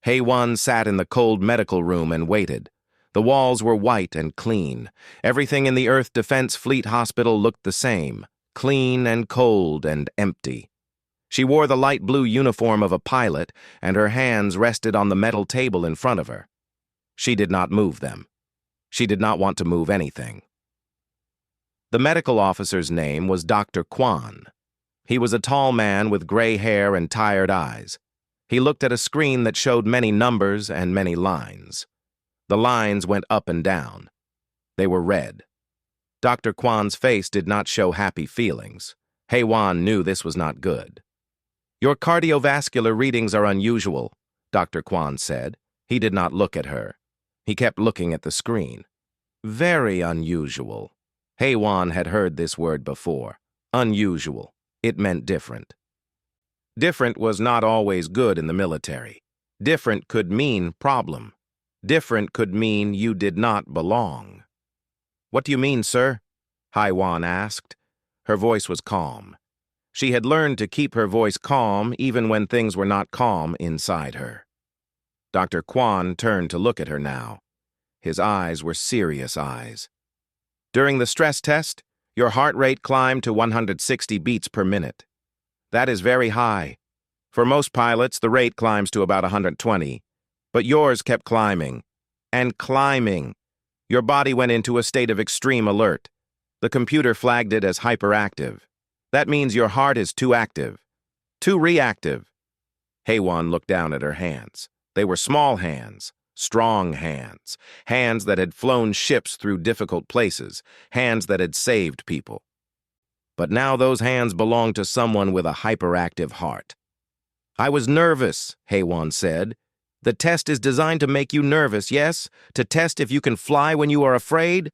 Heywan sat in the cold medical room and waited. The walls were white and clean. Everything in the Earth Defense Fleet Hospital looked the same, clean and cold and empty. She wore the light blue uniform of a pilot, and her hands rested on the metal table in front of her. She did not move them. She did not want to move anything. The medical officer's name was Dr. Kwan. He was a tall man with gray hair and tired eyes. He looked at a screen that showed many numbers and many lines. The lines went up and down. They were red. Dr. Kwan's face did not show happy feelings. Heywan knew this was not good. "Your cardiovascular readings are unusual," Dr. Kwan said. He did not look at her. He kept looking at the screen. Very unusual. Heywan had heard this word before. Unusual. It meant different. Different was not always good in the military. Different could mean problem. Different could mean you did not belong. "What do you mean, sir?" Heywan asked. Her voice was calm. She had learned to keep her voice calm even when things were not calm inside her. Dr. Kwan turned to look at her now. His eyes were serious eyes. "During the stress test, your heart rate climbed to 160 beats per minute. That is very high. For most pilots, the rate climbs to about 120. But yours kept climbing. And climbing. Your body went into a state of extreme alert. The computer flagged it as hyperactive. That means your heart is too active. Too reactive." Heywan looked down at her hands. They were small hands, strong hands, hands that had flown ships through difficult places, hands that had saved people. But now those hands belonged to someone with a hyperactive heart. "I was nervous," Heywan said. "The test is designed to make you nervous, yes? To test if you can fly when you are afraid?"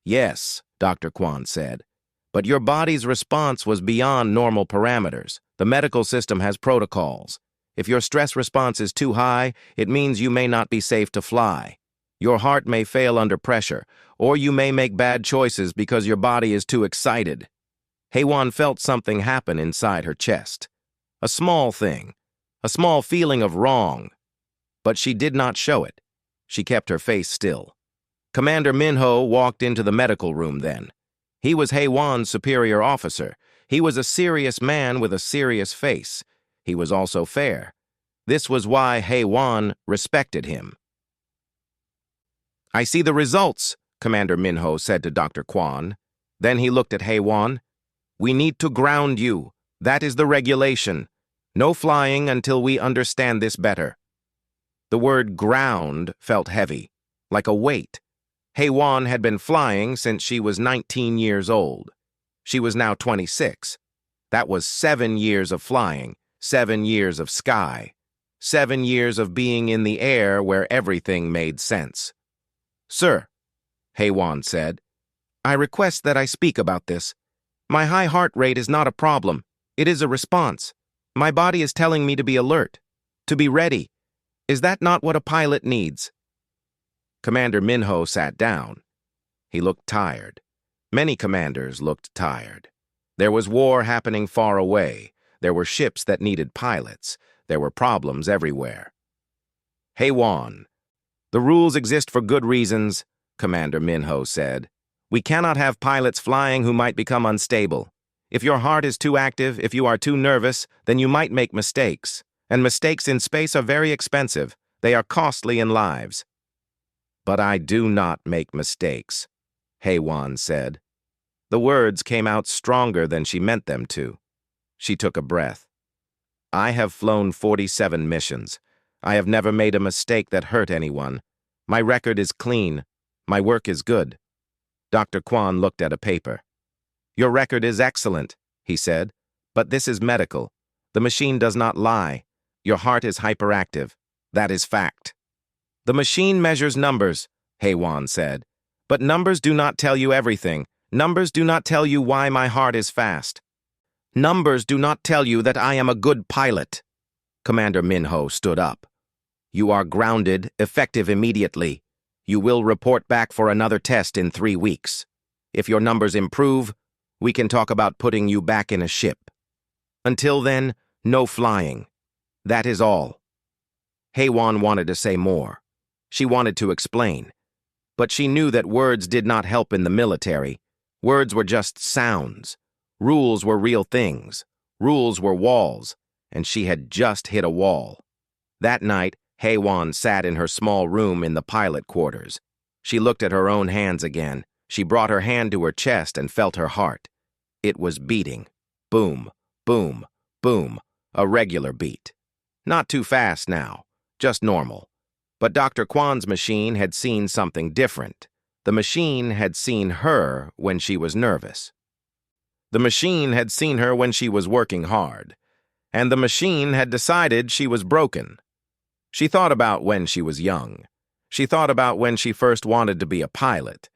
"Yes," Dr. Kwan said. "But your body's response was beyond normal parameters. The medical system has protocols. If your stress response is too high, it means you may not be safe to fly. Your heart may fail under pressure, or you may make bad choices because your body is too excited." Heywan felt something happen inside her chest. A small thing, a small feeling of wrong. But she did not show it. She kept her face still. Commander Minho walked into the medical room then. He was Heywan's superior officer. He was a serious man with a serious face. He was also fair. This was why Heywan respected him. "I see the results," Commander Minho said to Dr. Kwan. Then he looked at Heywan. "We need to ground you. That is the regulation. No flying until we understand this better." The word ground felt heavy, like a weight. Heywan had been flying since she was 19 years old. She was now 26. That was 7 years of flying, 7 years of sky, 7 years of being in the air where everything made sense. "Sir," Heywan said, "I request that I speak about this. My high heart rate is not a problem. It is a response. My body is telling me to be alert, to be ready. Is that not what a pilot needs?" Commander Minho sat down. He looked tired. Many commanders looked tired. There was war happening far away. There were ships that needed pilots. There were problems everywhere. "Heywan, the rules exist for good reasons," Commander Minho said. "We cannot have pilots flying who might become unstable. If your heart is too active, if you are too nervous, then you might make mistakes. And mistakes in space are very expensive. They are costly in lives." "But I do not make mistakes," Heywan said. The words came out stronger than she meant them to. She took a breath. "I have flown 47 missions. I have never made a mistake that hurt anyone. My record is clean. My work is good." Dr. Kwan looked at a paper. "Your record is excellent," he said. "But this is medical. The machine does not lie. Your heart is hyperactive. That is fact." "The machine measures numbers," Heywan said. "But numbers do not tell you everything. Numbers do not tell you why my heart is fast. Numbers do not tell you that I am a good pilot." Commander Minho stood up. "You are grounded, effective immediately. You will report back for another test in 3 weeks. If your numbers improve, we can talk about putting you back in a ship. Until then, no flying. That is all." Haywan wanted to say more. She wanted to explain. But she knew that words did not help in the military. Words were just sounds. Rules were real things. Rules were walls, and she had just hit a wall. That night, Haywan sat in her small room in the pilot quarters. She looked at her own hands again. She brought her hand to her chest and felt her heart. It was beating. Boom, boom, boom, a regular beat. Not too fast now, just normal. But Dr. Kwan's machine had seen something different. The machine had seen her when she was nervous. The machine had seen her when she was working hard. And the machine had decided she was broken. She thought about when she was young. She thought about when she first wanted to be a pilot.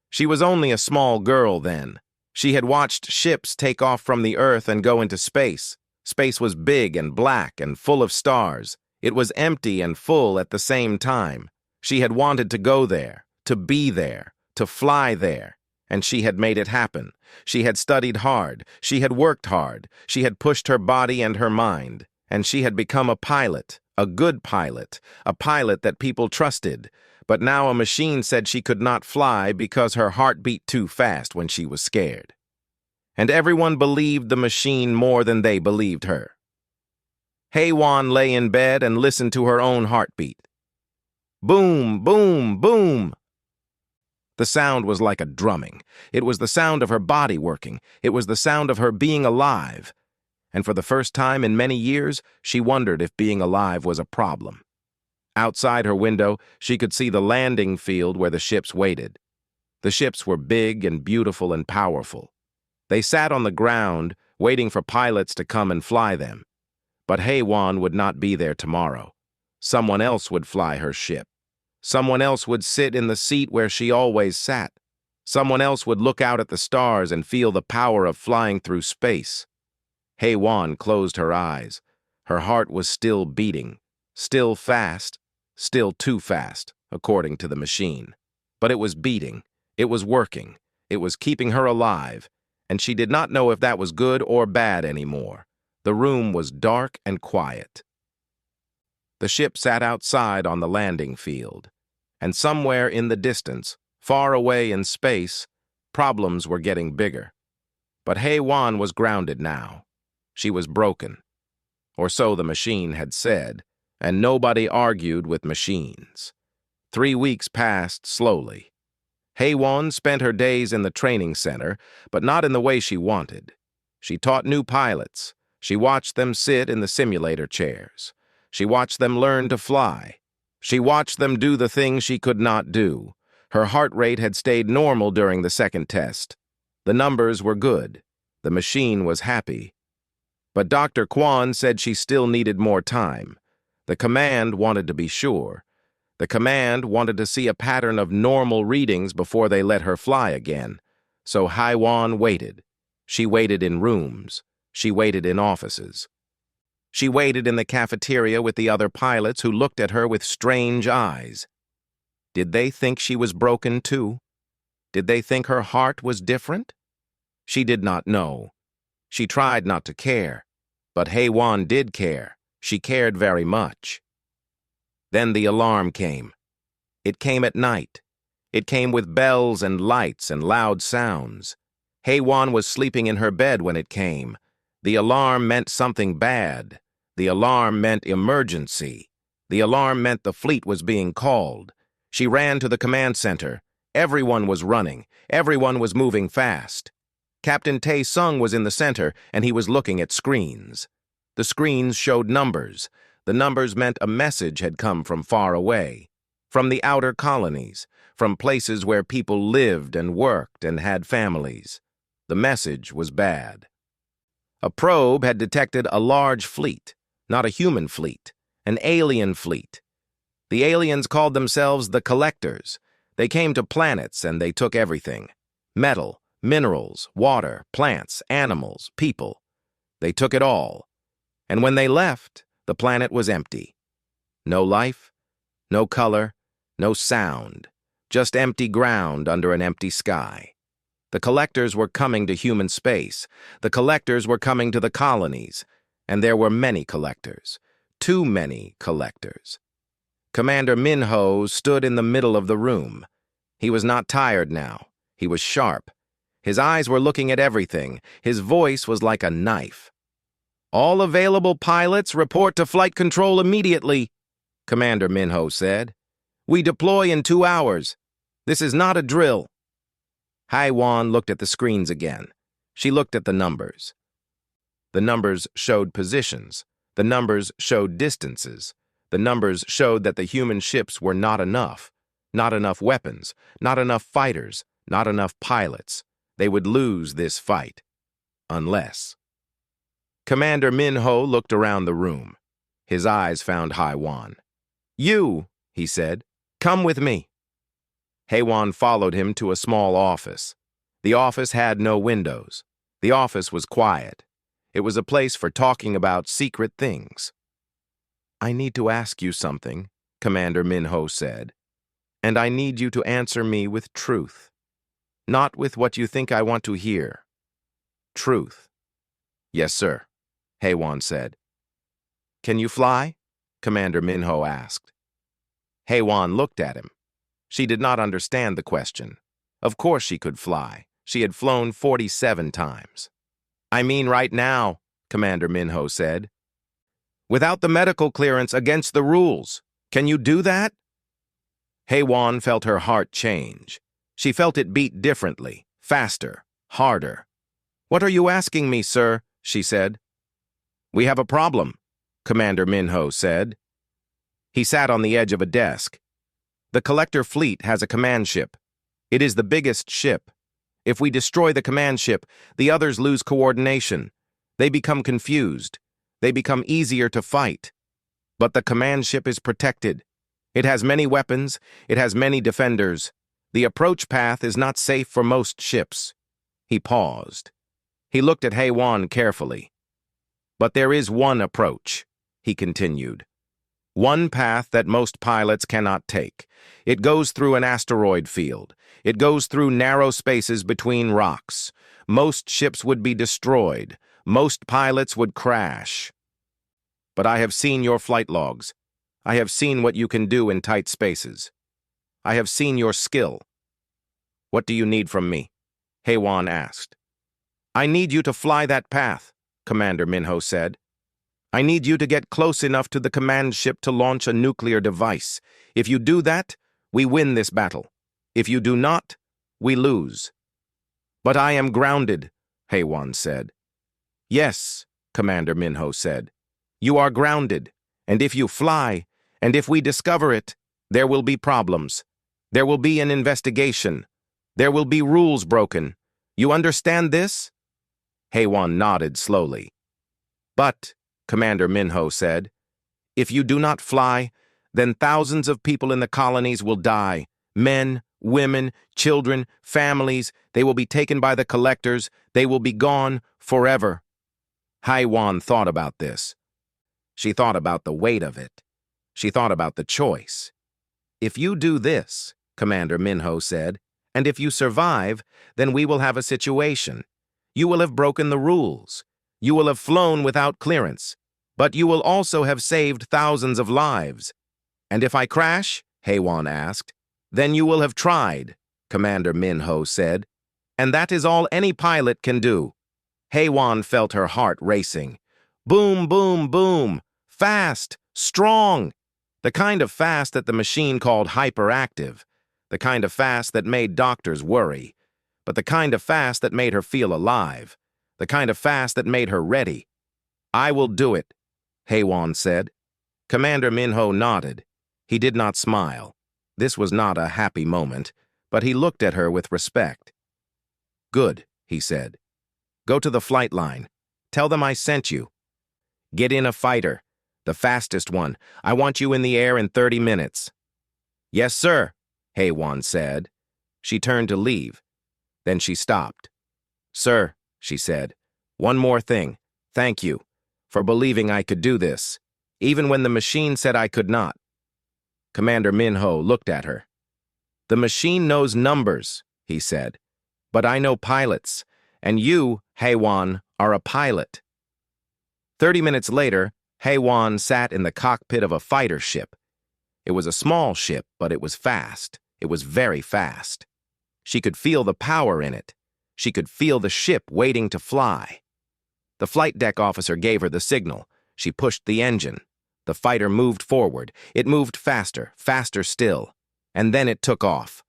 She was only a small girl then. She had watched ships take off from the Earth and go into space. Space was big and black and full of stars. It was empty and full at the same time. She had wanted to go there, to be there, to fly there. And she had made it happen. She had studied hard. She had worked hard. She had pushed her body and her mind. And she had become a pilot, a good pilot, a pilot that people trusted. But now a machine said she could not fly because her heart beat too fast when she was scared. And everyone believed the machine more than they believed her. Haywan lay in bed and listened to her own heartbeat. Boom, boom, boom. The sound was like a drumming. It was the sound of her body working. It was the sound of her being alive. And for the first time in many years, she wondered if being alive was a problem. Outside her window, she could see the landing field where the ships waited. The ships were big and beautiful and powerful. They sat on the ground, waiting for pilots to come and fly them. But Haywan would not be there tomorrow. Someone else would fly her ship. Someone else would sit in the seat where she always sat. Someone else would look out at the stars and feel the power of flying through space. Haywan closed her eyes. Her heart was still beating, still fast, still too fast, according to the machine. But it was beating, it was working, it was keeping her alive, and she did not know if that was good or bad anymore. The room was dark and quiet. The ship sat outside on the landing field, and somewhere in the distance, far away in space, problems were getting bigger. But Haywan was grounded now. She was broken. Or so the machine had said, and nobody argued with machines. 3 weeks passed slowly. Haywan spent her days in the training center, but not in the way she wanted. She taught new pilots. She watched them sit in the simulator chairs. She watched them learn to fly. She watched them do the things she could not do. Her heart rate had stayed normal during the second test. The numbers were good. The machine was happy. But Dr. Kwan said she still needed more time. The command wanted to be sure. The command wanted to see a pattern of normal readings before they let her fly again. So Haywan waited. She waited in rooms. She waited in offices. She waited in the cafeteria with the other pilots who looked at her with strange eyes. Did they think she was broken too? Did they think her heart was different? She did not know. She tried not to care. But Haywan did care. She cared very much. Then the alarm came. It came at night. It came with bells and lights and loud sounds. Haywan was sleeping in her bed when it came. The alarm meant something bad. The alarm meant emergency. The alarm meant the fleet was being called. She ran to the command center. Everyone was running. Everyone was moving fast. Captain Tae-sung was in the center, and he was looking at screens. The screens showed numbers. The numbers meant a message had come from far away, from the outer colonies, from places where people lived and worked and had families. The message was bad. A probe had detected a large fleet, not a human fleet, an alien fleet. The aliens called themselves the Collectors. They came to planets and they took everything. Metal, minerals, water, plants, animals, people. They took it all. And when they left, the planet was empty. No life, no color, no sound, just empty ground under an empty sky. The Collectors were coming to human space. The Collectors were coming to the colonies. And there were many Collectors. Too many Collectors. Commander Minho stood in the middle of the room. He was not tired now. He was sharp. His eyes were looking at everything. His voice was like a knife. "All available pilots report to flight control immediately," Commander Minho said. "We deploy in 2 hours. This is not a drill." Haiwan looked at the screens again. She looked at the numbers. The numbers showed positions. The numbers showed distances. The numbers showed that the human ships were not enough. Not enough weapons, not enough fighters, not enough pilots. They would lose this fight. Unless. Commander Minho looked around the room. His eyes found Haiwan. "You," he said, "come with me." Haiwan followed him to a small office. The office had no windows. The office was quiet. It was a place for talking about secret things. "I need to ask you something," Commander Minho said. "And I need you to answer me with truth. Not with what you think I want to hear. Truth." "Yes, sir," Haiwan said. "Can you fly?" Commander Minho asked. Haiwan looked at him. She did not understand the question. Of course she could fly. She had flown 47 times. "I mean right now," Commander Minho said. "Without the medical clearance, against the rules. Can you do that?" Haiwan felt her heart change. She felt it beat differently, faster, harder. "What are you asking me, sir?" she said. "We have a problem," Commander Minho said. He sat on the edge of a desk. "The Collector fleet has a command ship. It is the biggest ship. If we destroy the command ship, the others lose coordination. They become confused. They become easier to fight. But the command ship is protected. It has many weapons. It has many defenders. The approach path is not safe for most ships." He paused. He looked at Haiwan carefully. "But there is one approach," he continued. "One path that most pilots cannot take. It goes through an asteroid field. It goes through narrow spaces between rocks. Most ships would be destroyed. Most pilots would crash. But I have seen your flight logs. I have seen what you can do in tight spaces. I have seen your skill." "What do you need from me?" Haiwan asked. "I need you to fly that path," Commander Minho said. "I need you to get close enough to the command ship to launch a nuclear device. If you do that, we win this battle. If you do not, we lose." "But I am grounded," Haiwan said. "Yes," Commander Minho said. "You are grounded, and if you fly, and if we discover it, there will be problems. There will be an investigation. There will be rules broken. You understand this?" Haiwan nodded slowly. "But," Commander Minho said, "if you do not fly, then thousands of people in the colonies will die. Men, women, children, families, they will be taken by the collectors. They will be gone forever." Haiwan thought about this. She thought about the weight of it. She thought about the choice. "If you do this," Commander Minho said, "and if you survive, then we will have a situation. You will have broken the rules. You will have flown without clearance. But you will also have saved thousands of lives. And if I crash," Haiwan asked, "then you will have tried," Commander Minho said. "And that is all any pilot can do." Haiwan felt her heart racing. Boom, boom, boom. Fast, strong. The kind of fast that the machine called hyperactive. The kind of fast that made doctors worry. But the kind of fast that made her feel alive. The kind of fast that made her ready. "I will do it," Haiwan said. Commander Minho nodded. He did not smile. This was not a happy moment, but he looked at her with respect. "Good," he said. "Go to the flight line. Tell them I sent you. Get in a fighter, the fastest one. I want you in the air in 30 minutes. "Yes, sir," Haiwan said. She turned to leave. Then she stopped. "Sir," she said, "one more thing. Thank you for believing I could do this, even when the machine said I could not." Commander Minho looked at her. "The machine knows numbers," he said, "but I know pilots, and you, Haiwan, are a pilot." 30 minutes later, Haiwan sat in the cockpit of a fighter ship. It was a small ship, but it was fast. It was very fast. She could feel the power in it. She could feel the ship waiting to fly. The flight deck officer gave her the signal. She pushed the engine. The fighter moved forward. It moved faster, faster still. And then it took off.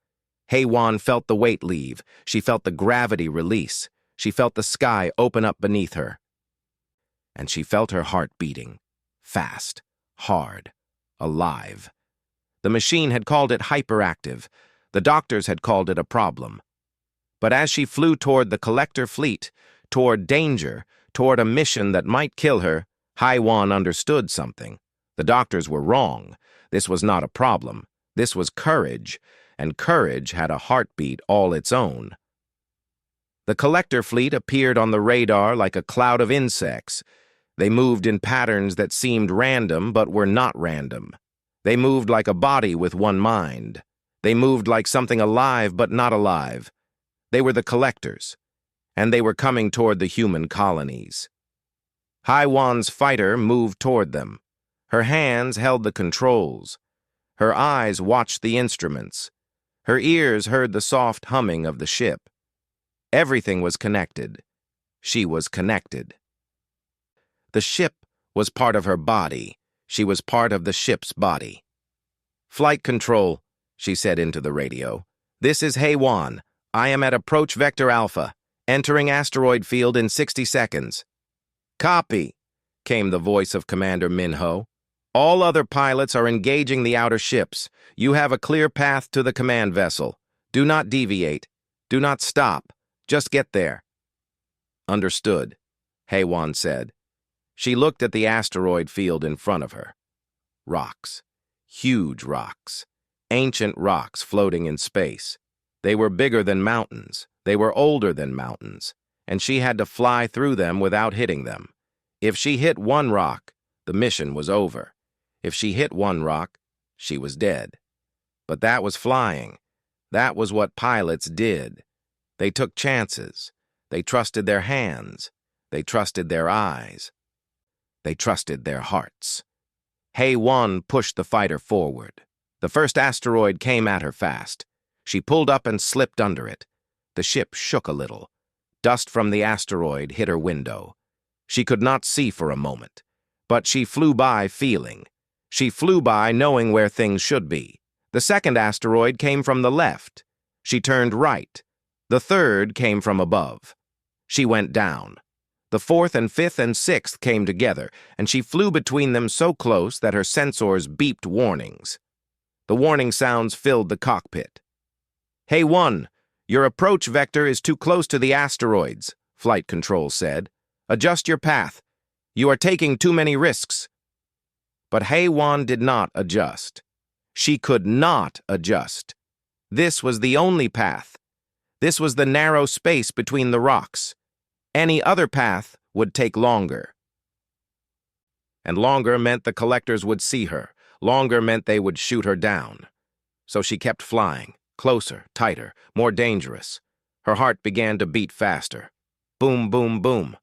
HFY felt the weight leave. She felt the gravity release. She felt the sky open up beneath her. And she felt her heart beating. Fast, hard, alive. The machine had called it hyperactive. The doctors had called it a problem. But as she flew toward the collector fleet, toward danger, toward a mission that might kill her, HFY understood something. The doctors were wrong. This was not a problem. This was courage, and courage had a heartbeat all its own. The collector fleet appeared on the radar like a cloud of insects. They moved in patterns that seemed random but were not random. They moved like a body with one mind. They moved like something alive but not alive. They were the collectors, and they were coming toward the human colonies. HFY's fighter moved toward them. Her hands held the controls. Her eyes watched the instruments. Her ears heard the soft humming of the ship. Everything was connected. She was connected. The ship was part of her body. She was part of the ship's body. "Flight control," she said into the radio. "This is HFY. I am at approach vector alpha, entering asteroid field in 60 seconds. "Copy," came the voice of Commander Minho. "All other pilots are engaging the outer ships. You have a clear path to the command vessel. Do not deviate. Do not stop. Just get there." "Understood," HFY said. She looked at the asteroid field in front of her. Rocks. Huge rocks. Ancient rocks floating in space. They were bigger than mountains. They were older than mountains. And she had to fly through them without hitting them. If she hit one rock, the mission was over. If she hit one rock, she was dead. But that was flying. That was what pilots did. They took chances. They trusted their hands. They trusted their eyes. They trusted their hearts. HFY pushed the fighter forward. The first asteroid came at her fast. She pulled up and slipped under it. The ship shook a little. Dust from the asteroid hit her window. She could not see for a moment, but she flew by feeling. She flew by knowing where things should be. The second asteroid came from the left. She turned right. The third came from above. She went down. The fourth and fifth and sixth came together, and she flew between them so close that her sensors beeped warnings. The warning sounds filled the cockpit. "HFY, your approach vector is too close to the asteroids," Flight Control said. "Adjust your path. You are taking too many risks." But HFY did not adjust. She could not adjust. This was the only path. This was the narrow space between the rocks. Any other path would take longer. And longer meant the collectors would see her. Longer meant they would shoot her down. So she kept flying, closer, tighter, more dangerous. Her heart began to beat faster. Boom, boom, boom.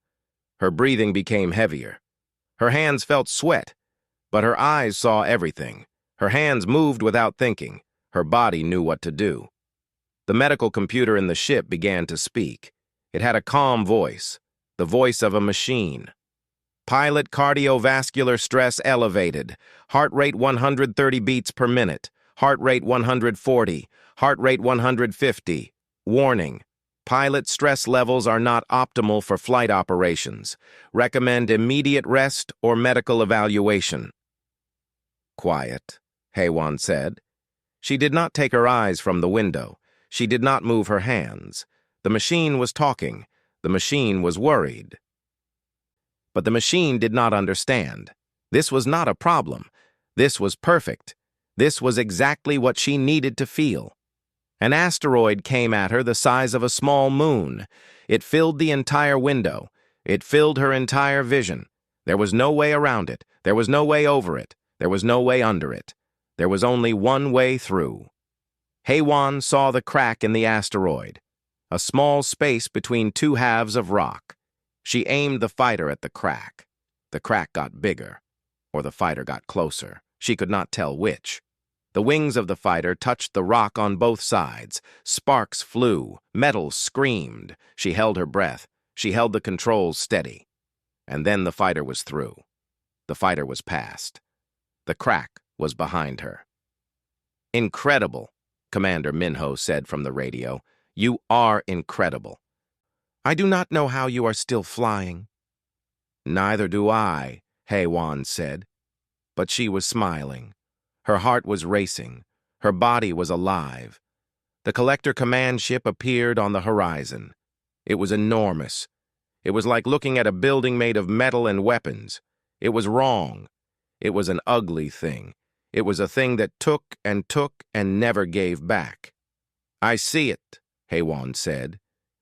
Her breathing became heavier. Her hands felt sweat, but her eyes saw everything. Her hands moved without thinking. Her body knew what to do. The medical computer in the ship began to speak. It had a calm voice, the voice of a machine. "Pilot cardiovascular stress elevated. Heart rate 130 beats per minute. Heart rate 140. Heart rate 150. Warning. Pilot stress levels are not optimal for flight operations. Recommend immediate rest or medical evaluation." "Quiet," HFY said. She did not take her eyes from the window. She did not move her hands. The machine was talking. The machine was worried. But the machine did not understand. This was not a problem. This was perfect. This was exactly what she needed to feel. An asteroid came at her the size of a small moon. It filled the entire window. It filled her entire vision. There was no way around it. There was no way over it. There was no way under it. There was only one way through. HFY saw the crack in the asteroid, a small space between two halves of rock. She aimed the fighter at the crack. The crack got bigger, or the fighter got closer. She could not tell which. The wings of the fighter touched the rock on both sides. Sparks flew. Metal screamed. She held her breath. She held the controls steady. And then the fighter was through. The fighter was past. The crack was behind her. "Incredible," Commander Minho said from the radio. "You are incredible. I do not know how you are still flying." "Neither do I," HFY said. But she was smiling. Her heart was racing. Her body was alive. The collector command ship appeared on the horizon. It was enormous. It was like looking at a building made of metal and weapons. It was wrong. It was an ugly thing. It was a thing that took and never gave back. "I see it," HFY said.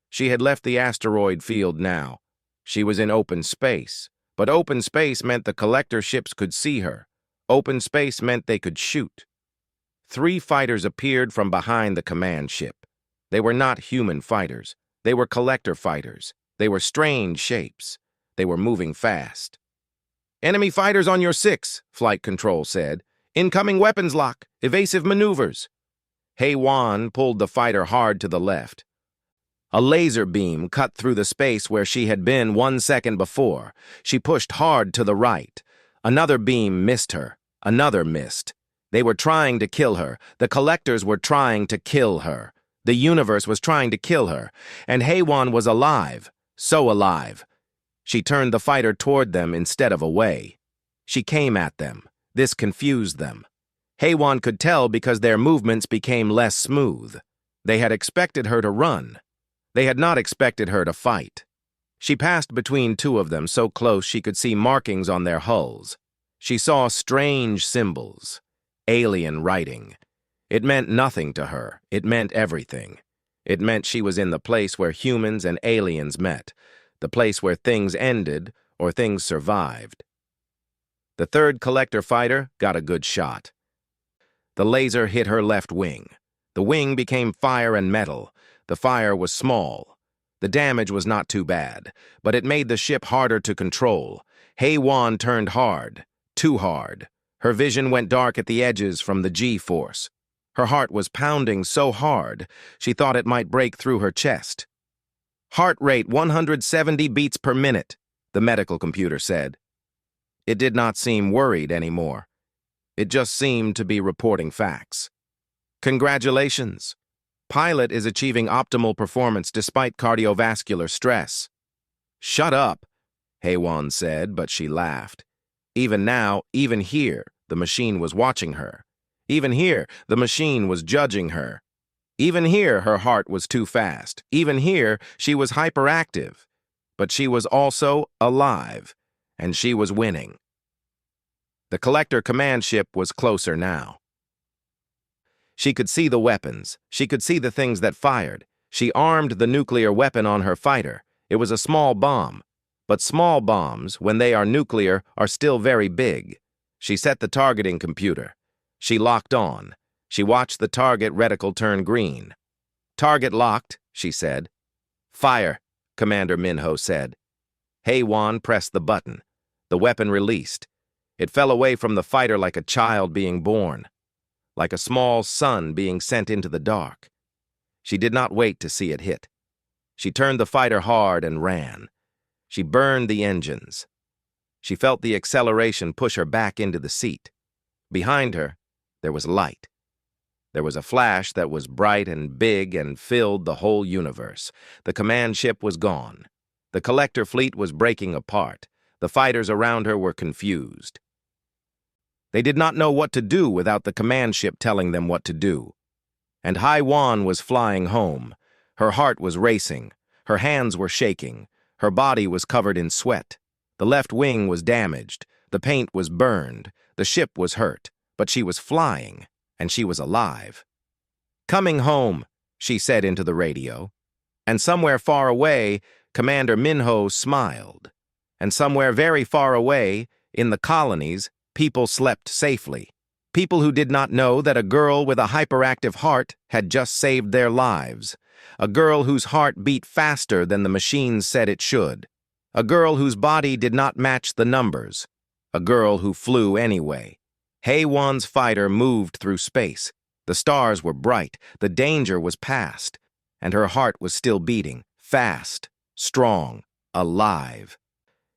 She had left the asteroid field now. She was in open space. But open space meant the collector ships could see her. Open space meant they could shoot. 3 fighters appeared from behind the command ship. They were not human fighters. They were collector fighters. They were strange shapes. They were moving fast. "Enemy fighters on your 6, Flight Control said. "Incoming weapons lock. Evasive maneuvers." HFY pulled the fighter hard to the left. A laser beam cut through the space where she had been 1 second before. She pushed hard to the right. Another beam missed her. Another missed. They were trying to kill her. The collectors were trying to kill her. The universe was trying to kill her. And HFY was alive. So alive. She turned the fighter toward them instead of away. She came at them. This confused them. HFY could tell because their movements became less smooth. They had expected her to run. They had not expected her to fight. She passed between 2 of them so close she could see markings on their hulls. She saw strange symbols. Alien writing. It meant nothing to her. It meant everything. It meant she was in the place where humans and aliens met, the place where things ended or things survived. The 3rd collector fighter got a good shot. The laser hit her left wing. The wing became fire and metal. The fire was small. The damage was not too bad, but it made the ship harder to control. HFY turned hard, too hard. Her vision went dark at the edges from the G-force. Her heart was pounding so hard, she thought it might break through her chest. "Heart rate 170 beats per minute," the medical computer said. It did not seem worried anymore. It just seemed to be reporting facts. "Congratulations. Pilot is achieving optimal performance despite cardiovascular stress." "Shut up," HFY said, but she laughed. Even now, even here, the machine was watching her. Even here, the machine was judging her. Even here, her heart was too fast. Even here, she was hyperactive. But she was also alive, and she was winning. The collector command ship was closer now. She could see the weapons. She could see the things that fired. She armed the nuclear weapon on her fighter. It was a small bomb. But small bombs, when they are nuclear, are still very big. She set the targeting computer. She locked on. She watched the target reticle turn green. "Target locked," she said. "Fire," Commander Minho said. HFY pressed the button. The weapon released. It fell away from the fighter like a child being born, like a small sun being sent into the dark. She did not wait to see it hit. She turned the fighter hard and ran. She burned the engines. She felt the acceleration push her back into the seat. Behind her, there was light. There was a flash that was bright and big and filled the whole universe. The command ship was gone. The collector fleet was breaking apart. The fighters around her were confused. They did not know what to do without the command ship telling them what to do. And HFY was flying home. Her heart was racing. Her hands were shaking. Her body was covered in sweat. The left wing was damaged. The paint was burned. The ship was hurt. But she was flying, and she was alive. "Coming home," she said into the radio. And somewhere far away, Commander Minho smiled. And somewhere very far away, in the colonies, people slept safely. People who did not know that a girl with a hyperactive heart had just saved their lives. A girl whose heart beat faster than the machines said it should. A girl whose body did not match the numbers. A girl who flew anyway. Hei-Wan's fighter moved through space. The stars were bright, the danger was past, and her heart was still beating, fast, strong, alive.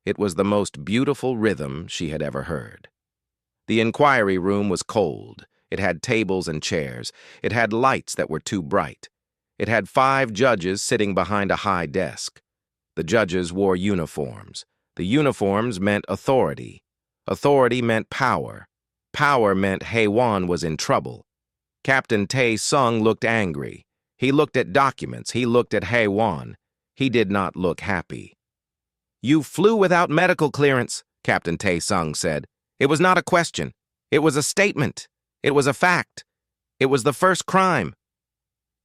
It was the most beautiful rhythm she had ever heard. The inquiry room was cold. It had tables and chairs. It had lights that were too bright. It had 5 judges sitting behind a high desk. The judges wore uniforms. The uniforms meant authority. Authority meant power. Power meant Hei-Wan was in trouble. Captain Tae-Sung looked angry. He looked at documents. He looked at Hei-Wan. He did not look happy. "You flew without medical clearance," Captain Tae-Sung said. "It was not a question. It was a statement. It was a fact. It was the first crime."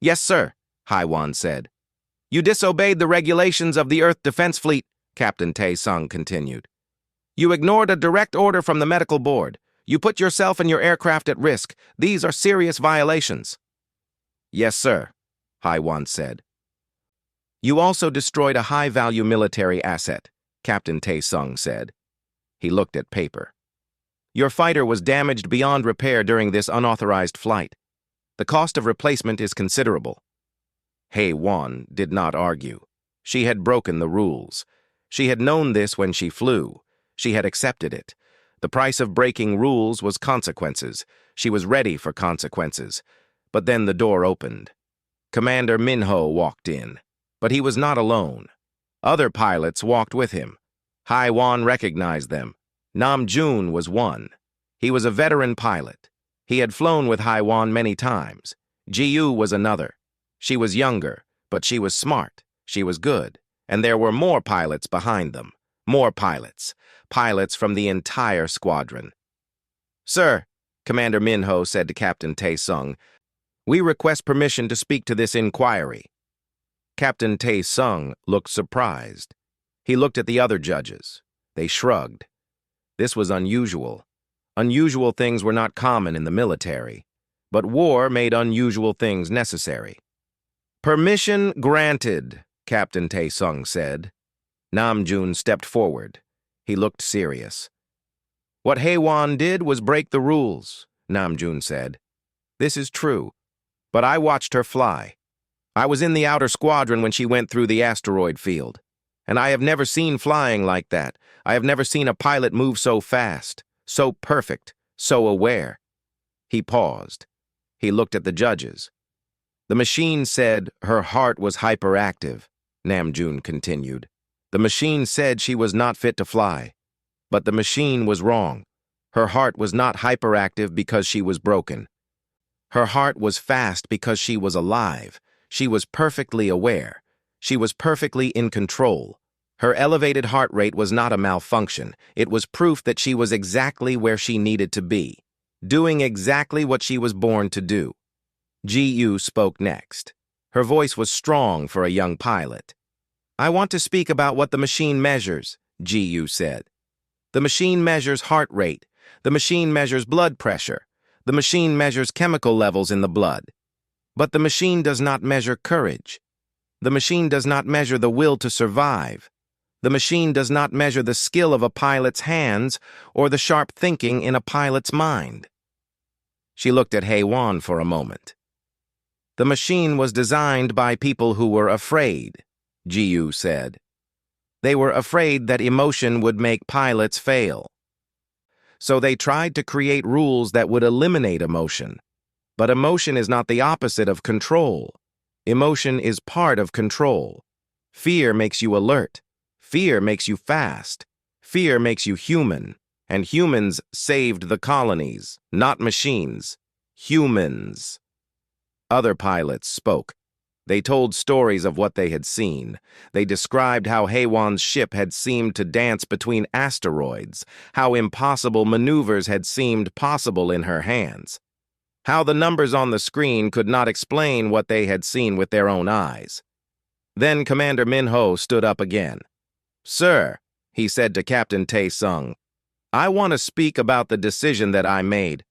"Yes, sir," Hei-Wan said. "You disobeyed the regulations of the Earth Defense Fleet," Captain Tae-Sung continued. "You ignored a direct order from the medical board. You put yourself and your aircraft at risk. These are serious violations." "Yes, sir," Hei-Wan said. "You also destroyed a high-value military asset," Captain Tae-Sung said. He looked at paper. "Your fighter was damaged beyond repair during this unauthorized flight. The cost of replacement is considerable." Hei-Wan did not argue. She had broken the rules. She had known this when she flew. She had accepted it. The price of breaking rules was consequences. She was ready for consequences. But then the door opened. Commander Minho walked in. But he was not alone. Other pilots walked with him. Hei-Wan recognized them. Namjoon was one. He was a veteran pilot. He had flown with Hei-Wan many times. Ji-Yu was another. She was younger, but she was smart. She was good. And there were more pilots behind them. More pilots. Pilots from the entire squadron. "Sir," Commander Minho said to Captain Tae-Sung, "we request permission to speak to this inquiry." Captain Tae-Sung looked surprised. He looked at the other judges. They shrugged. This was unusual. Unusual things were not common in the military, but war made unusual things necessary. "Permission granted," Captain Tae-Sung said. Namjoon stepped forward. He looked serious. "What Hei-Wan did was break the rules," Namjoon said. "This is true, but I watched her fly. I was in the outer squadron when she went through the asteroid field, and I have never seen flying like that. I have never seen a pilot move so fast, so perfect, so aware." He paused. He looked at the judges. "The machine said her heart was hyperactive," Namjoon continued. "The machine said she was not fit to fly. But the machine was wrong. Her heart was not hyperactive because she was broken. Her heart was fast because she was alive. She was perfectly aware. She was perfectly in control. Her elevated heart rate was not a malfunction. It was proof that she was exactly where she needed to be, doing exactly what she was born to do." Ji-Yu spoke next. Her voice was strong for a young pilot. "I want to speak about what the machine measures," Ji-Yu said. "The machine measures heart rate. The machine measures blood pressure. The machine measures chemical levels in the blood. But the machine does not measure courage. The machine does not measure the will to survive. The machine does not measure the skill of a pilot's hands or the sharp thinking in a pilot's mind." She looked at Hei-Wan for a moment. "The machine was designed by people who were afraid," Ji-Yu said. "They were afraid that emotion would make pilots fail. So they tried to create rules that would eliminate emotion. But emotion is not the opposite of control. Emotion is part of control. Fear makes you alert. Fear makes you fast. Fear makes you human. And humans saved the colonies, not machines. Humans." Other pilots spoke. They told stories of what they had seen. They described how Hei-Wan's ship had seemed to dance between asteroids, how impossible maneuvers had seemed possible in her hands, how the numbers on the screen could not explain what they had seen with their own eyes. Then Commander Minho stood up again. "Sir," he said to Captain Tae-Sung, "I want to speak about the decision that I made.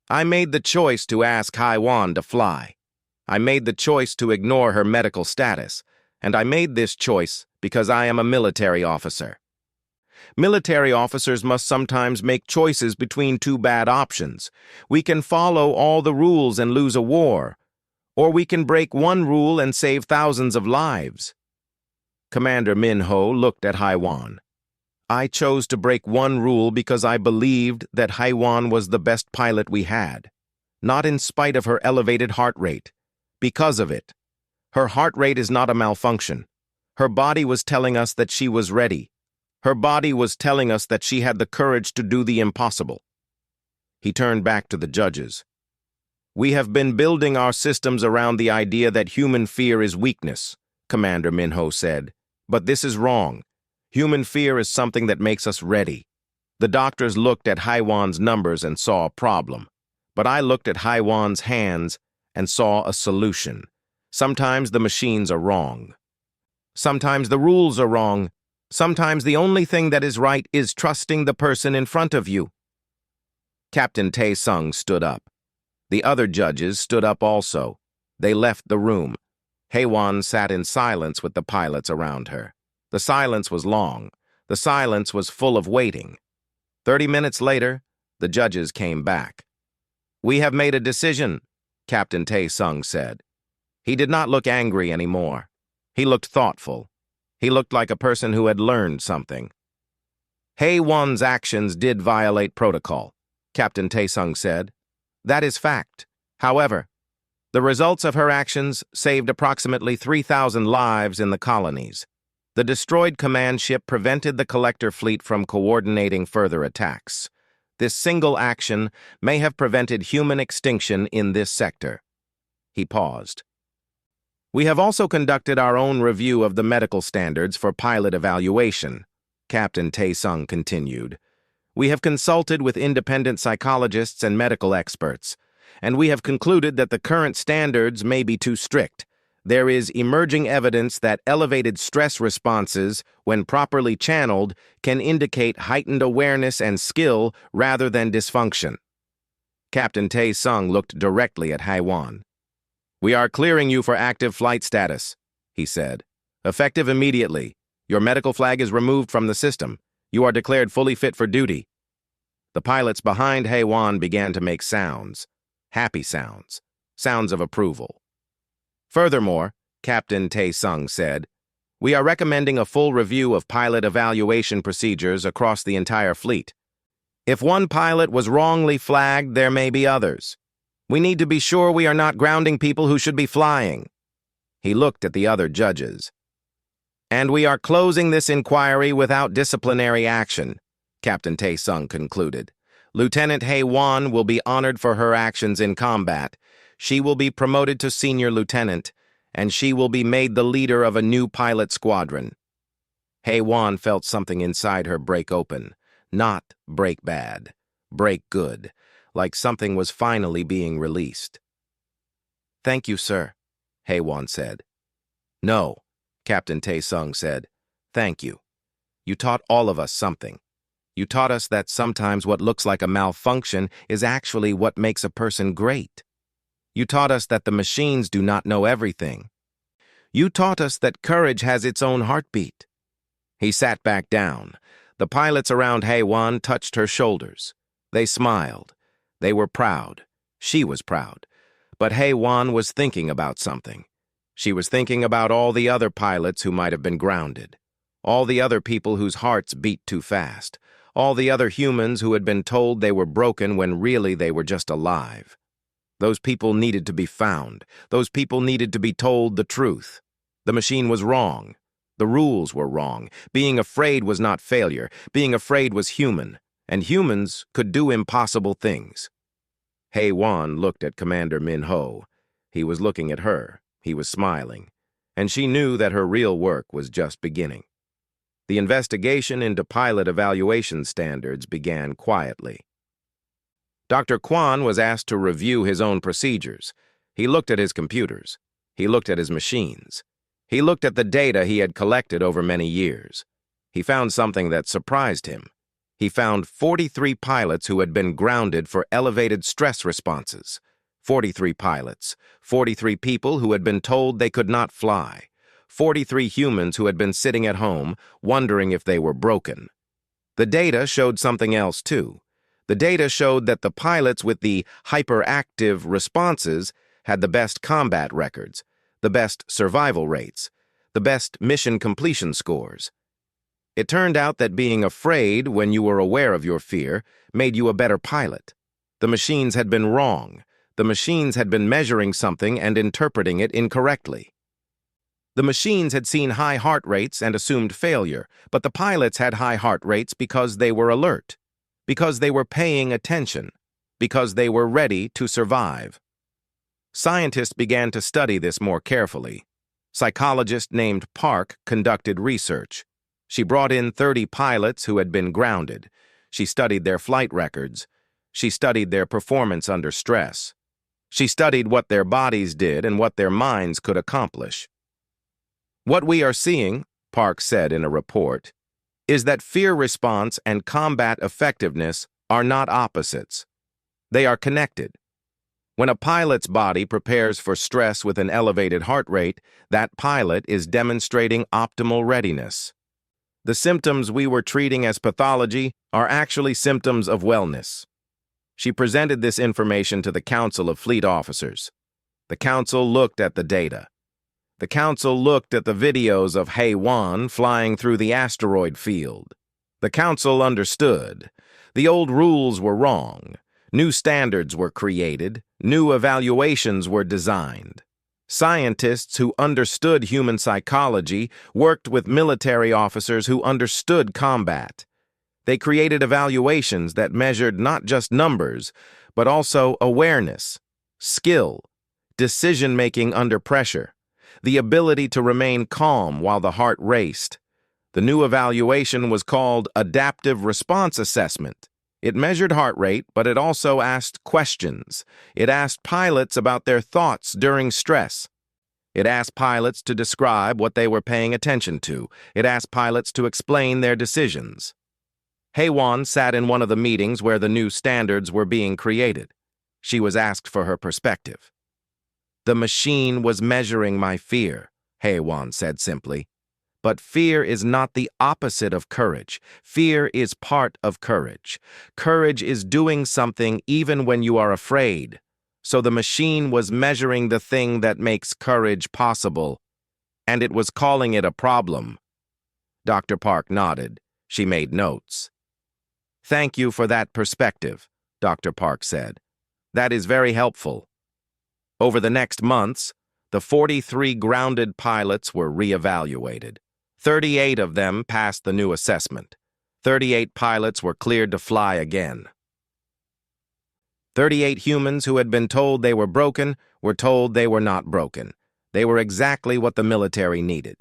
I made the choice to ask Hei-Wan to fly. I made the choice to ignore her medical status, and I made this choice because I am a military officer." Military officers must sometimes make choices between two bad options. We can follow all the rules and lose a war, or we can break one rule and save thousands of lives. Commander Min-ho looked at Haiwan. I chose to break one rule because I believed that Haiwan was the best pilot we had. Not in spite of her elevated heart rate. Because of it. Her heart rate is not a malfunction. Her body was telling us that she was ready. Her body was telling us that she had the courage to do the impossible. He turned back to the judges. We have been building our systems around the idea that human fear is weakness, Commander Min-ho said. But this is wrong. Human fear is something that makes us ready. The doctors looked at Haiwan's numbers and saw a problem. But I looked at Haiwan's hands and saw a solution. Sometimes the machines are wrong. Sometimes the rules are wrong. Sometimes the only thing that is right is trusting the person in front of you. Captain Tae-sung stood up. The other judges stood up also. They left the room. Haiwan sat in silence with the pilots around her. The silence was long. The silence was full of waiting. 30 minutes later, the judges came back. We have made a decision, Captain Tae-sung said. He did not look angry anymore. He looked thoughtful. He looked like a person who had learned something. Haiwan's actions did violate protocol, Captain Tae-sung said. That is fact. However, the results of her actions saved approximately 3,000 lives in the colonies. The destroyed command ship prevented the collector fleet from coordinating further attacks. This single action may have prevented human extinction in this sector. He paused. We have also conducted our own review of the medical standards for pilot evaluation, Captain Tae-sung continued. We have consulted with independent psychologists and medical experts, and we have concluded that the current standards may be too strict. There is emerging evidence that elevated stress responses, when properly channeled, can indicate heightened awareness and skill rather than dysfunction. Captain Tae-sung looked directly at Haiwan. We are clearing you for active flight status, he said. Effective immediately. Your medical flag is removed from the system. You are declared fully fit for duty. The pilots behind Haiwan began to make sounds. Happy sounds. Sounds of approval. Furthermore, Captain Tae-sung said, we are recommending a full review of pilot evaluation procedures across the entire fleet. If one pilot was wrongly flagged, there may be others. We need to be sure we are not grounding people who should be flying. He looked at the other judges. And we are closing this inquiry without disciplinary action, Captain Tae-sung concluded. Lieutenant Haiwan will be honored for her actions in combat. She will be promoted to senior lieutenant, and she will be made the leader of a new pilot squadron. Haiwan felt something inside her break open. Not break bad, break good, like something was finally being released. Thank you, sir, Haiwan said. No, Captain Tae-sung said. Thank you. You taught all of us something. You taught us that sometimes what looks like a malfunction is actually what makes a person great. You taught us that the machines do not know everything. You taught us that courage has its own heartbeat. He sat back down. The pilots around Haiwan touched her shoulders. They smiled. They were proud. She was proud. But Haiwan was thinking about something. She was thinking about all the other pilots who might have been grounded. All the other people whose hearts beat too fast. All the other humans who had been told they were broken when really they were just alive. Those people needed to be found. Those people needed to be told the truth. The machine was wrong. The rules were wrong. Being afraid was not failure. Being afraid was human. And humans could do impossible things. Haiwan looked at Commander Min-ho. He was looking at her. He was smiling. And she knew that her real work was just beginning. The investigation into pilot evaluation standards began quietly. Dr. Kwan was asked to review his own procedures. He looked at his computers. He looked at his machines. He looked at the data he had collected over many years. He found something that surprised him. He found 43 pilots who had been grounded for elevated stress responses. 43 pilots, 43 people who had been told they could not fly. 43 humans who had been sitting at home, wondering if they were broken. The data showed something else, too. The data showed that the pilots with the hyperactive responses had the best combat records, the best survival rates, the best mission completion scores. It turned out that being afraid when you were aware of your fear made you a better pilot. The machines had been wrong. The machines had been measuring something and interpreting it incorrectly. The machines had seen high heart rates and assumed failure, but the pilots had high heart rates because they were alert, because they were paying attention, because they were ready to survive. Scientists began to study this more carefully. Psychologist named Park conducted research. She brought in 30 pilots who had been grounded. She studied their flight records. She studied their performance under stress. She studied what their bodies did and what their minds could accomplish. What we are seeing, Park said in a report, is that fear response and combat effectiveness are not opposites. They are connected. When a pilot's body prepares for stress with an elevated heart rate, that pilot is demonstrating optimal readiness. The symptoms we were treating as pathology are actually symptoms of wellness. She presented this information to the Council of Fleet Officers. The Council looked at the data. The Council looked at the videos of HFY flying through the asteroid field. The Council understood. The old rules were wrong. New standards were created. New evaluations were designed. Scientists who understood human psychology worked with military officers who understood combat. They created evaluations that measured not just numbers, but also awareness, skill, decision-making under pressure, the ability to remain calm while the heart raced. The new evaluation was called Adaptive Response Assessment. It measured heart rate, but it also asked questions. It asked pilots about their thoughts during stress. It asked pilots to describe what they were paying attention to. It asked pilots to explain their decisions. HFY sat in one of the meetings where the new standards were being created. She was asked for her perspective. "The machine was measuring my fear," HFY said simply. "But fear is not the opposite of courage. Fear is part of courage. Courage is doing something even when you are afraid. So the machine was measuring the thing that makes courage possible, and it was calling it a problem." Dr. Park nodded. She made notes. "Thank you for that perspective," Dr. Park said. "That is very helpful." Over the next months, the 43 grounded pilots were reevaluated. 38 of them passed the new assessment. 38 pilots were cleared to fly again. 38 humans who had been told they were broken were told they were not broken. They were exactly what the military needed.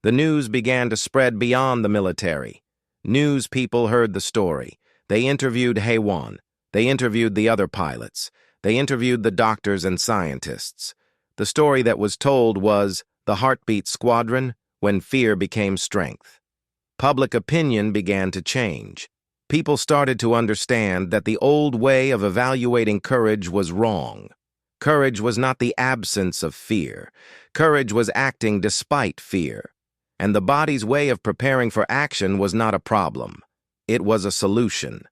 The news began to spread beyond the military. News people heard the story. They interviewed HFY. They interviewed the other pilots. They interviewed the doctors and scientists. The story that was told was the Heartbeat Squadron when fear became strength. Public opinion began to change. People started to understand that the old way of evaluating courage was wrong. Courage was not the absence of fear. Courage was acting despite fear. And the body's way of preparing for action was not a problem. It was a solution.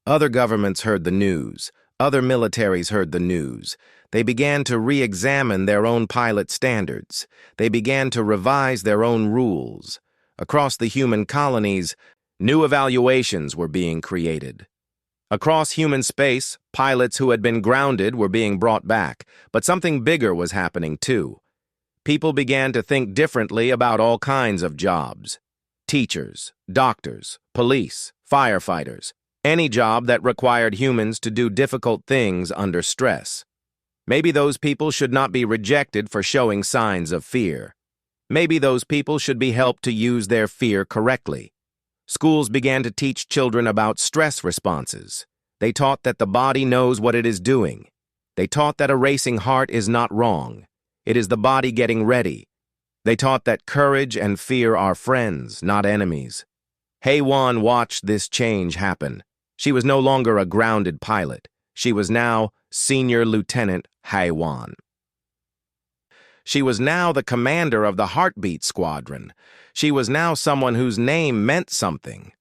Other governments heard the news. Other militaries heard the news. They began to re-examine their own pilot standards. They began to revise their own rules. Across the human colonies, new evaluations were being created. Across human space, pilots who had been grounded were being brought back, but something bigger was happening too. People began to think differently about all kinds of jobs. Teachers, doctors, police, firefighters, any job that required humans to do difficult things under stress. Maybe those people should not be rejected for showing signs of fear. Maybe those people should be helped to use their fear correctly. Schools began to teach children about stress responses. They taught that the body knows what it is doing. They taught that a racing heart is not wrong. It is the body getting ready. They taught that courage and fear are friends, not enemies. HFY watched this change happen. She was no longer a grounded pilot. She was now Senior Lieutenant HFY. She was now the commander of the Heartbeat Squadron. She was now someone whose name meant something.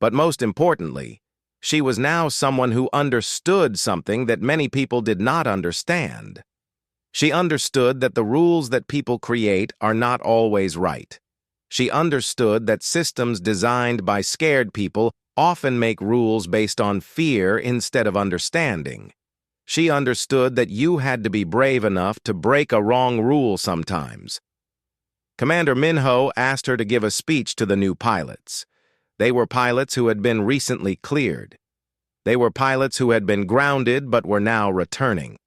But most importantly, she was now someone who understood something that many people did not understand. She understood that the rules that people create are not always right. She understood that systems designed by scared people often make rules based on fear instead of understanding. She understood that you had to be brave enough to break a wrong rule sometimes. Commander Minho asked her to give a speech to the new pilots. They were pilots who had been recently cleared. They were pilots who had been grounded but were now returning.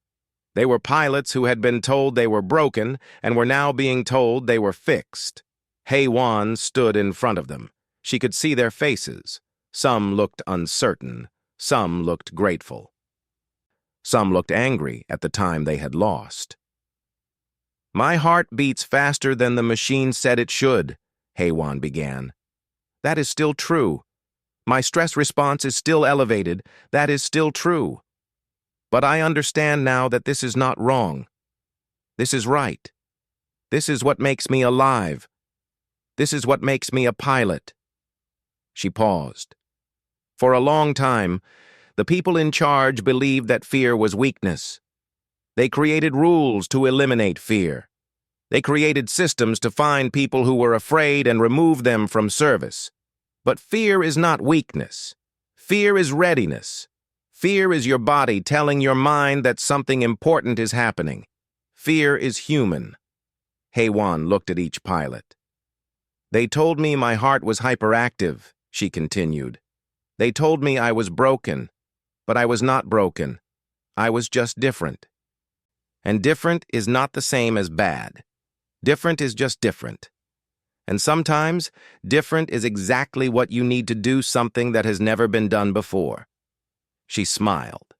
They were pilots who had been told they were broken and were now being told they were fixed. HFY stood in front of them. She could see their faces. Some looked uncertain. Some looked grateful. Some looked angry at the time they had lost. "My heart beats faster than the machine said it should," HFY began. "That is still true. My stress response is still elevated. That is still true. But I understand now that this is not wrong. This is right. This is what makes me alive. This is what makes me a pilot." She paused. For a long time, the people in charge believed that fear was weakness. They created rules to eliminate fear. They created systems to find people who were afraid and remove them from service. But fear is not weakness. Fear is readiness. Fear is your body telling your mind that something important is happening. Fear is human. HFY looked at each pilot. "They told me my heart was hyperactive," she continued. "They told me I was broken, but I was not broken. I was just different. And different is not the same as bad. Different is just different. And sometimes, different is exactly what you need to do something that has never been done before." She smiled.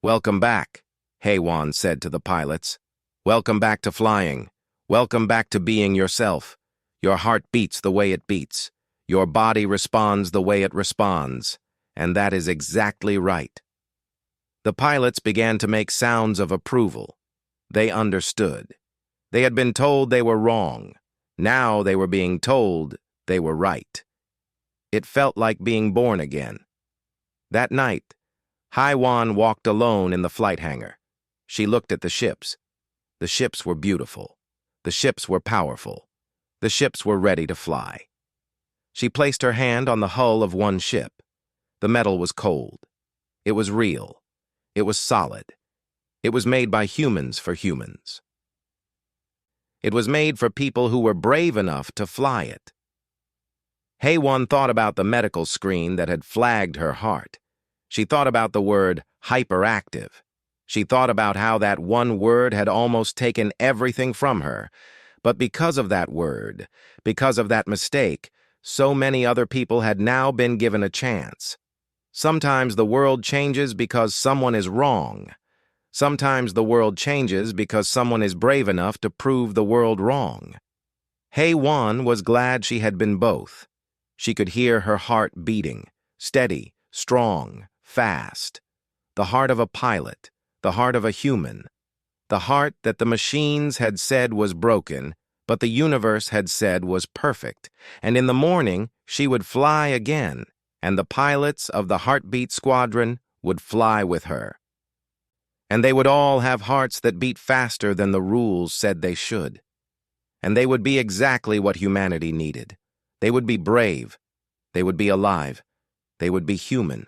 "Welcome back," HFY said to the pilots. "Welcome back to flying. Welcome back to being yourself. Your heart beats the way it beats. Your body responds the way it responds. And that is exactly right." The pilots began to make sounds of approval. They understood. They had been told they were wrong. Now they were being told they were right. It felt like being born again. That night, HFY walked alone in the flight hangar. She looked at the ships. The ships were beautiful. The ships were powerful. The ships were ready to fly. She placed her hand on the hull of one ship. The metal was cold. It was real. It was solid. It was made by humans for humans. It was made for people who were brave enough to fly it. HFY thought about the medical screen that had flagged her heart. She thought about the word hyperactive. She thought about how that one word had almost taken everything from her. But because of that word, because of that mistake, so many other people had now been given a chance. Sometimes the world changes because someone is wrong. Sometimes the world changes because someone is brave enough to prove the world wrong. HFY was glad she had been both. She could hear her heart beating, steady, strong, fast. The heart of a pilot, the heart of a human. The heart that the machines had said was broken, but the universe had said was perfect. And in the morning, she would fly again, and the pilots of the Heartbeat Squadron would fly with her. And they would all have hearts that beat faster than the rules said they should. And they would be exactly what humanity needed. They would be brave. They would be alive. They would be human.